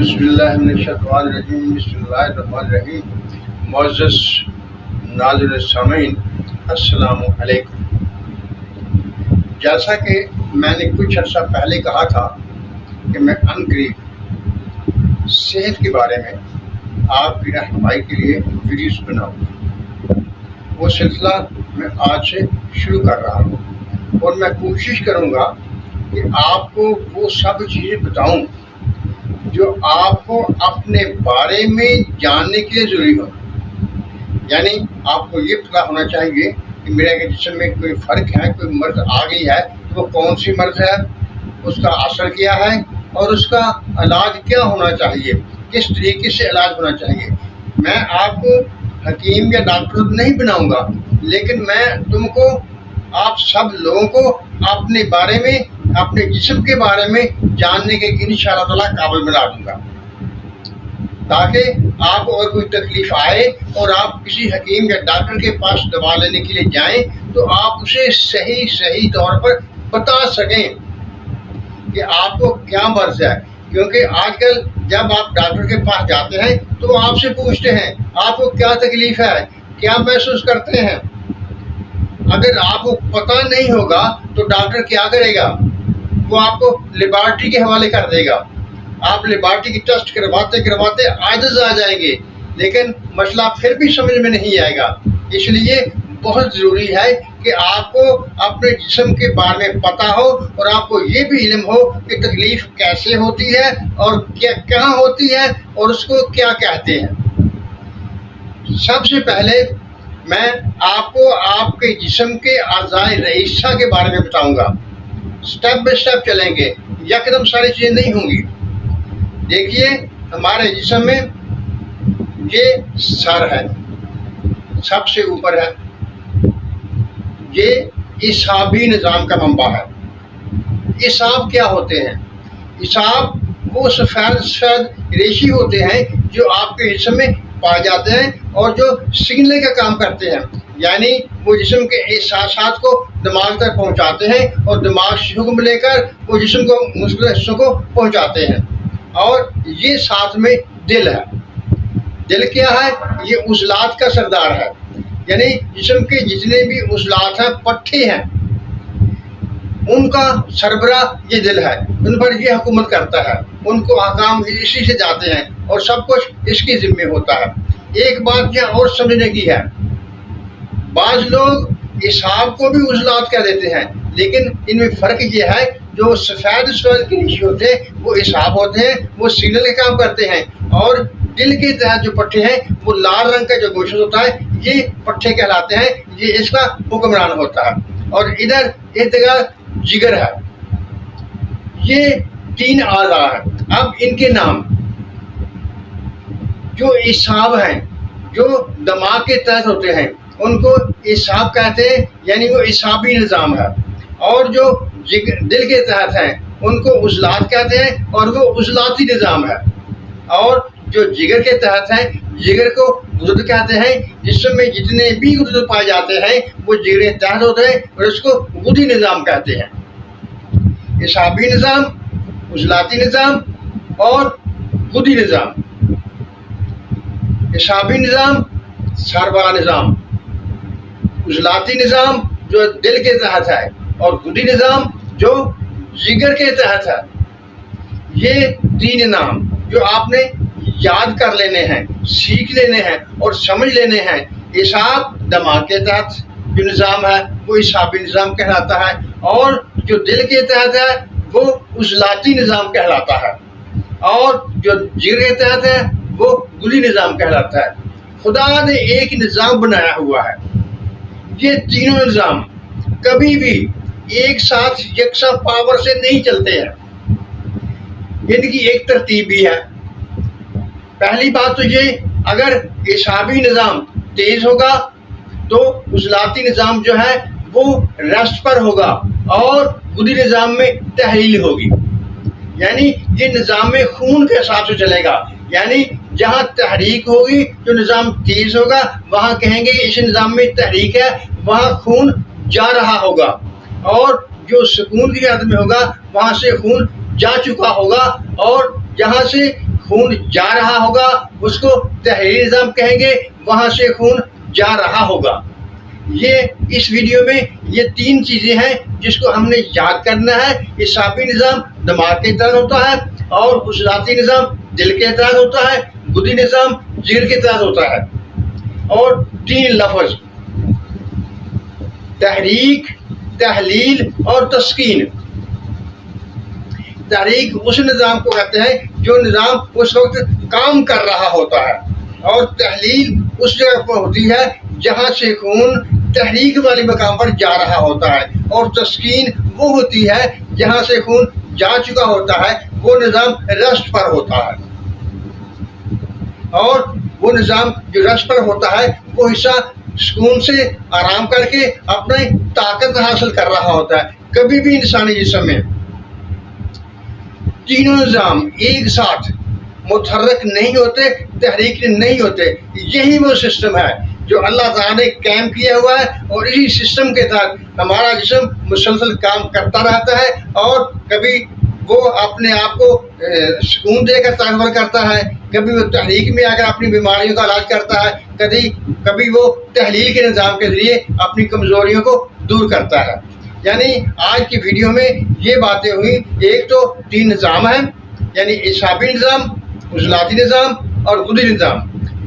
بسم اللہ من الشیطان الرجیم بسم اللہ الرحمن الرحیم معزز ناظرین سامعین السلام علیکم۔ جیسا کہ میں نے کچھ عرصہ پہلے کہا تھا کہ میں ان قریب صحت کے بارے میں آپ کی رہنمائی کے لیے ویڈیوز بناؤں، وہ سلسلہ میں آج سے شروع کر رہا ہوں اور میں کوشش کروں گا کہ آپ کو وہ سب چیزیں بتاؤں جو آپ کو اپنے بارے میں جاننے کے لیے ضروری ہو۔ یعنی آپ کو یہ پتہ ہونا چاہیے کہ میرے جسم میں کوئی فرق ہے، کوئی مرض آ گئی ہے، وہ کون سی مرض ہے، اس کا اثر کیا ہے اور اس کا علاج کیا ہونا چاہیے، کس طریقے سے علاج ہونا چاہیے۔ میں آپ کو حکیم یا ڈاکٹر نہیں بناؤں گا، لیکن میں تم کو، آپ سب لوگوں کو اپنے بارے میں، اپنے جسم کے بارے میں جاننے کے انشاءاللہ تعالیٰ قابل بنا دوں گا، تاکہ آپ کو اور کوئی تکلیف آئے اور آپ کسی حکیم یا ڈاکٹر کے پاس دوا لینے کے لیے جائیں تو آپ اسے صحیح طور پر بتا سکیں کہ آپ کو کیا مرض ہے۔ کیونکہ آج کل جب آپ ڈاکٹر کے پاس جاتے ہیں تو وہ آپ سے پوچھتے ہیں آپ کو کیا تکلیف ہے، کیا محسوس کرتے ہیں۔ اگر آپ کو پتہ نہیں ہوگا تو ڈاکٹر کیا کرے گا؟ وہ آپ کو لیبارٹری کے حوالے کر دے گا۔ آپ لیبارٹری کی ٹیسٹ کرواتے عاجز آ جائیں گے، لیکن مسئلہ پھر بھی سمجھ میں نہیں آئے گا۔ اس لیے بہت ضروری ہے کہ آپ کو اپنے جسم کے بارے میں پتہ ہو اور آپ کو یہ بھی علم ہو کہ تکلیف کیسے ہوتی ہے اور کہاں ہوتی ہے اور اس کو کیا کہتے ہیں۔ سب سے پہلے میں آپ کو آپ کے جسم کے اعضائے رئیسہ کے بارے میں بتاؤں گا۔ سٹیپ بائی سٹیپ چلیں گے، یکدم ساری چیزیں نہیں ہوں گی۔ دیکھیے، ہمارے جسم میں یہ سر ہے، سب سے اوپر ہے، یہ اعصابی نظام کا منبع ہے۔ اعصاب کیا ہوتے ہیں؟ اعصاب وہ سفید ریشی ہوتے ہیں جو آپ کے جسم میں پائے جاتے ہیں اور جو سگنل کا کام کرتے ہیں، یعنی وہ جسم کے احساسات کو دماغ تک پہنچاتے ہیں اور دماغ سے حکم لے کر وہ جسم کو مختلف حصوں کو پہنچاتے ہیں۔ اور یہ ساتھ میں دل ہے۔ دل کیا ہے؟ یہ عضلات کا سردار ہے، یعنی جسم کے جتنے بھی عضلات ہیں، پٹھے ہیں، ان کا سربراہ یہ دل ہے، ان پر یہ حکومت کرتا ہے، ان کو احکام اسی سے جاتے ہیں اور سب کچھ اس کے ذمے ہوتا ہے۔ ایک بات یہاں اور سمجھنے کی ہے، بعض لوگ اعصاب کو بھی عضلات کہہ دیتے ہیں، لیکن ان میں فرق یہ ہے جو سفید کے نیچے ہوتے ہیں وہ اعصاب ہوتے ہیں، وہ سگنل کا کام کرتے ہیں، اور دل کے تحت جو پٹھے ہیں وہ لال رنگ کا جو گوشت ہوتا ہے یہ پٹھے کہلاتے ہیں، یہ اس کا حکمران ہوتا ہے۔ اور ادھر ایک جگہ جگر ہے۔ یہ تین اعضاء ہیں۔ اب ان کے نام، جو اعصاب ہیں جو دماغ کے تحت ہوتے ہیں ان کو اعصاب کہتے ہیں، یعنی وہ اعصابی نظام ہے، اور جو دل کے تحت ہیں ان کو عضلات کہتے ہیں اور وہ عضلاتی نظام ہے، اور جو جگر کے تحت ہیں جگر کو غدد کہتے ہیں۔ جسم میں جتنے بھی غدد پائے جاتے ہیں وہ جگر کے تحت ہوتے ہیں اور اس کو غدی نظام کہتے ہیں۔ اعصابی نظام، عضلاتی نظام اور غدی نظام۔ اعصابی نظام سر والا نظام، عضلاتی نظام جو دل کے تحت ہے اور غدی نظام جو جگر کے تحت ہے۔ یہ تین نام جو آپ نے یاد کر لینے ہیں، سیکھ لینے ہیں اور سمجھ لینے ہیں۔ اعصاب دماغ کے تحت جو نظام ہے وہ اعصابی نظام کہلاتا ہے، اور جو دل کے تحت ہے وہ عضلاتی نظام کہلاتا ہے، اور جو جگر کے تحت ہے وہ غدی نظام کہلاتا ہے۔ خدا نے ایک نظام بنایا ہوا ہے، یہ تینوں نظام کبھی بھی ایک ساتھ یکساں پاور سے نہیں چلتے ہیں، ان کی ایک ترتیب بھی ہے۔ پہلی بات تو یہ، اگر اعصابی نظام تیز ہوگا تو عضلاتی نظام جو ہے وہ ریسٹ پر ہوگا اور غدی نظام میں تحلیل ہوگی، یعنی یہ نظام خون کے حساب سے چلے گا، یعنی جہاں تحریک ہوگی جو نظام تیز ہوگا وہاں کہیں گے اس نظام میں تحریک ہے، وہاں خون جا رہا ہوگا، اور جو سکون کی حالت میں ہوگا وہاں سے خون جا چکا ہوگا، اور جہاں سے خون جا رہا ہوگا اس کو تحریری نظام کہیں گے، وہاں سے خون جا رہا ہوگا۔ یہ اس ویڈیو میں یہ 3 چیزیں ہیں جس کو ہم نے یاد کرنا ہے۔ اعصابی نظام دماغ کے تحت ہوتا ہے، اور عضلاتی نظام دل کے تحت ہوتا ہے، گدی نظام جگر کے تحت ہوتا ہے۔ اور 3 لفظ تحریک، تحلیل اور تسکین۔ تحریک اس نظام کو کہتے ہیں جو نظام اس وقت کام کر رہا ہوتا ہے، اور تحلیل اس جگہ پر ہوتی ہے جہاں سے خون تحریک والی مقام پر جا رہا ہوتا ہے، اور تسکین وہ ہوتی ہے جہاں سے خون جا چکا ہوتا ہے، وہ نظام ریسٹ پر ہوتا ہے۔ اور وہ نظام جو ریسٹ پر ہوتا ہے وہ حصہ سکون سے آرام کر کے اپنی طاقت حاصل کر رہا ہوتا ہے۔ کبھی بھی انسانی جسم میں تینوں نظام ایک ساتھ متحرک نہیں ہوتے، تحریک نہیں ہوتے۔ یہی وہ سسٹم ہے جو اللہ تعالیٰ نے قائم کیا ہوا ہے، اور اسی سسٹم کے تحت ہمارا جسم مسلسل کام کرتا رہتا ہے، اور کبھی وہ اپنے آپ کو سکون دے کر طاقتور کرتا ہے، کبھی وہ تحریک میں آ کر اپنی بیماریوں کا علاج کرتا ہے، کبھی وہ تحلیل کے نظام کے ذریعے اپنی کمزوریوں کو دور کرتا ہے۔ یعنی آج کی ویڈیو میں یہ باتیں ہوئی، ایک تو 3 نظام ہیں، یعنی اعصابی نظام، عضلاتی نظام اور گدی نظام۔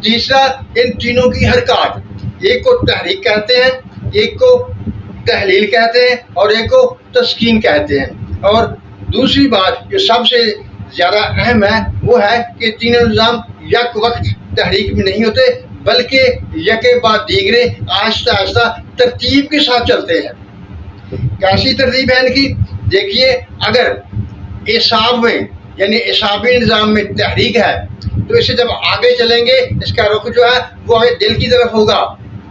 تیسرا ان تینوں کی حرکات، ایک کو تحریک کہتے ہیں، ایک کو تحلیل کہتے ہیں، اور ایک کو تسکین کہتے ہیں۔ اور دوسری بات جو سب سے زیادہ اہم ہے وہ ہے کہ تینوں نظام یک وقت تحریک میں نہیں ہوتے، بلکہ یکے بعد دیگرے آہستہ آہستہ ترتیب کے ساتھ چلتے ہیں۔ کیسی ترتیب ہے ان کی؟ دیکھیے، اگر اعصاب میں یعنی اعصابی نظام میں تحریک ہے تو اسے جب آگے چلیں گے اس کا رخ جو ہے وہ آگے دل کی طرف ہوگا،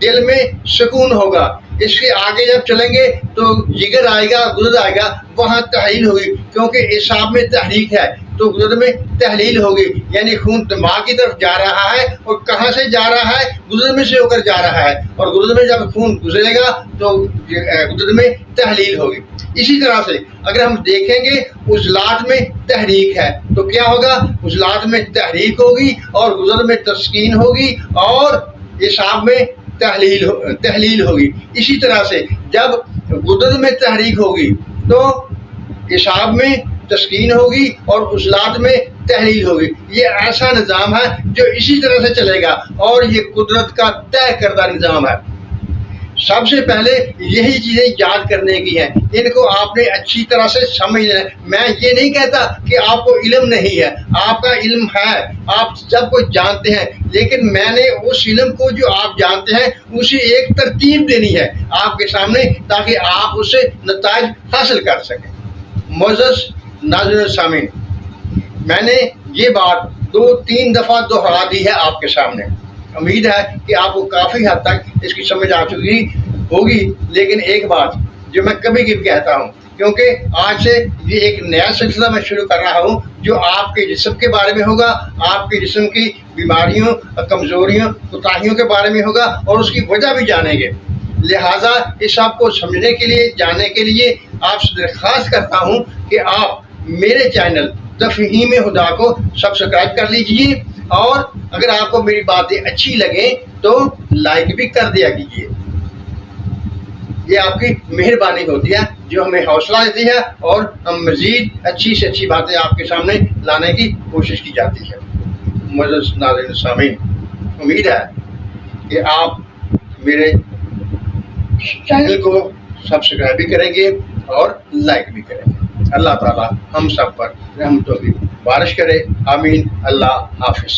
دل میں سکون ہوگا۔ اس کے آگے جب چلیں گے تو جگر آئے گا، گدد آئے گا، وہاں تحلیل ہوگی، کیونکہ اعصاب میں تحریک ہے تو گدد میں تحلیل ہوگی، یعنی خون دماغ کی طرف جا رہا ہے، اور کہاں سے جا رہا ہے؟ گدد میں سے ہو کر جا رہا ہے، اور گدد میں جب خون گزرے گا تو گدد میں تحلیل ہوگی۔ اسی طرح سے اگر ہم دیکھیں گے عضلات میں تحریک ہے تو کیا ہوگا؟ عضلات میں تحریک ہوگی اور گدد میں تسکین ہوگی، اور اعصاب میں تحلیل ہوگی۔ اسی طرح سے جب گدد میں تحریک ہوگی تو اعصاب میں تسکین ہوگی اور عضلات میں تحلیل ہوگی۔ یہ ایسا نظام ہے جو اسی طرح سے چلے گا، اور یہ قدرت کا طے کردہ نظام ہے۔ سب سے پہلے یہی چیزیں یاد کرنے کی ہیں، ان کو آپ نے اچھی طرح سے سمجھنا ہے۔ میں یہ نہیں کہتا کہ آپ کو علم نہیں ہے، آپ کا علم ہے، آپ سب کچھ جانتے ہیں، لیکن میں نے اس علم کو جو آپ جانتے ہیں اسے ایک ترتیب دینی ہے آپ کے سامنے، تاکہ آپ اس سے نتائج حاصل کر سکیں۔ معزز ناظرین سامعین، میں نے یہ بات 2-3 دفعہ دہرا دی ہے آپ کے سامنے۔ امید ہے کہ آپ کو کافی حد تک اس کی سمجھ آ چکی ہوگی، لیکن ایک بات جو میں کبھی کبھی کہتا ہوں، کیونکہ آج سے یہ ایک نیا سلسلہ میں شروع کر رہا ہوں جو آپ کے جسم کے بارے میں ہوگا، آپ کے جسم کی بیماریوں، کمزوریوں، کوتاہیوں کے بارے میں ہوگا، اور اس کی وجہ بھی جانیں گے۔ لہٰذا اس سب کو سمجھنے کے لیے، جاننے کے لیے آپ سے درخواست کرتا ہوں کہ آپ میرے چینل تفہیم ہدا کو سبسکرائب کر لیجئے، اور اگر آپ کو میری باتیں اچھی لگیں تو لائک بھی کر دیا کیجیے۔ یہ آپ کی مہربانی ہوتی ہے جو ہمیں حوصلہ دیتی ہے، اور ہم مزید اچھی سے اچھی باتیں آپ کے سامنے لانے کی کوشش کی جاتی ہے۔ معزز ناظرین سامعین، امید ہے کہ آپ میرے چینل کو سبسکرائب بھی کریں گے اور لائک بھی کریں گے۔ اللہ تعالیٰ ہم سب پر رحمتوں کی بارش کرے، آمین۔ اللہ حافظ۔